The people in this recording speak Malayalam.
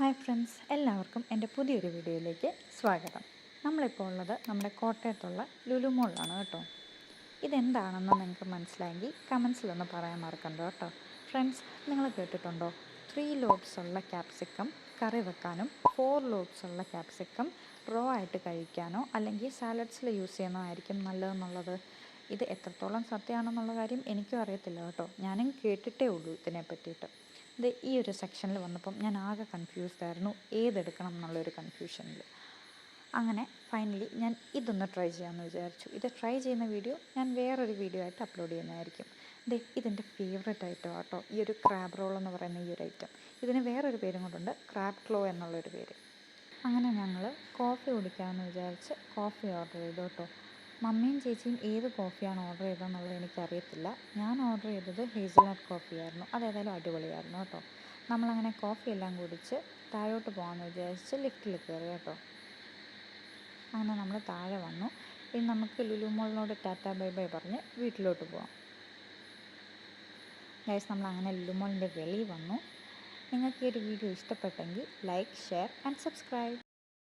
ഹായ് ഫ്രണ്ട്സ്, എല്ലാവർക്കും എൻ്റെ പുതിയൊരു വീഡിയോയിലേക്ക് സ്വാഗതം. നമ്മളിപ്പോൾ ഉള്ളത് നമ്മുടെ കോട്ടയത്തുള്ള ലുലു മോളിലാണ് കേട്ടോ. ഇതെന്താണെന്ന് നിങ്ങൾക്ക് മനസ്സിലായെങ്കിൽ കമൻസിലൊന്ന് പറയാൻ മറക്കണ്ട കേട്ടോ. ഫ്രണ്ട്സ്, നിങ്ങൾ കേട്ടിട്ടുണ്ടോ 3 ലോബ്സ് ഉള്ള ക്യാപ്സിക്കം കറി വെക്കാനും 4 ലോബ്സ് ഉള്ള ക്യാപ്സിക്കം റോ ആയിട്ട് കഴിക്കാനോ അല്ലെങ്കിൽ സാലഡ്സിൽ യൂസ് ചെയ്യുന്നതായിരിക്കും നല്ലതെന്നുള്ളത്? ഇത് എത്രത്തോളം സത്യമാണെന്നുള്ള കാര്യം എനിക്കും അറിയത്തില്ല കേട്ടോ. ഞാനും കേട്ടിട്ടേ ഉള്ളൂ ഇതിനെ പറ്റിയിട്ട്. ഇത് ഈ ഒരു സെക്ഷനിൽ വന്നപ്പം ഞാൻ ആകെ കൺഫ്യൂസ്ഡ് ആയിരുന്നു, ഏതെടുക്കണം എന്നുള്ളൊരു കൺഫ്യൂഷനിൽ. അങ്ങനെ ഫൈനലി ഞാൻ ഇതൊന്ന് ട്രൈ ചെയ്യാമെന്ന് വിചാരിച്ചു. ഇത് ട്രൈ ചെയ്യുന്ന വീഡിയോ ഞാൻ വേറൊരു വീഡിയോ ആയിട്ട് അപ്ലോഡ് ചെയ്യുന്നതായിരിക്കും. ഇതെൻ്റെ ഫേവറേറ്റ് ഐറ്റം കേട്ടോ, ഈ ഒരു ക്രാബ് റോൾ എന്ന് പറയുന്ന ഈ ഒരു ഐറ്റം. ഇതിന് വേറൊരു പേരും കൊണ്ടുണ്ട്, ക്രാബ് ക്ലോ എന്നുള്ളൊരു പേര്. അങ്ങനെ ഞങ്ങൾ കോഫി കുടിക്കാമെന്ന് വിചാരിച്ച് കോഫി ഓർഡർ ചെയ്തു കേട്ടോ. മമ്മിയും ചേച്ചിയും ഏത് കോഫിയാണ് ഓർഡർ ചെയ്തതെന്നുള്ളത് എനിക്കറിയത്തില്ല. ഞാൻ ഓർഡർ ചെയ്തത് ഹേസൽനട്ട് കോഫിയായിരുന്നു. അതേതായാലും അടിപൊളിയായിരുന്നു കേട്ടോ. നമ്മളങ്ങനെ കോഫി എല്ലാം കുടിച്ച് താഴോട്ട് പോകാമെന്ന് വിചാരിച്ച് ലിഫ്റ്റിൽ കയറി കേട്ടോ. അങ്ങനെ നമ്മൾ താഴെ വന്നു. ഇനി നമുക്ക് ലുലു മോളിനോട് ടാറ്റ ബൈ ബൈ പറഞ്ഞ് വീട്ടിലോട്ട് പോകാം. ഗൈസ്, നമ്മളങ്ങനെ ലുലു മോളിൻ്റെ വെളിയിൽ വന്നു. നിങ്ങൾക്ക് ഈ ഒരു വീഡിയോ ഇഷ്ടപ്പെട്ടെങ്കിൽ ലൈക്ക്, ഷെയർ ആൻഡ് സബ്സ്ക്രൈബ്.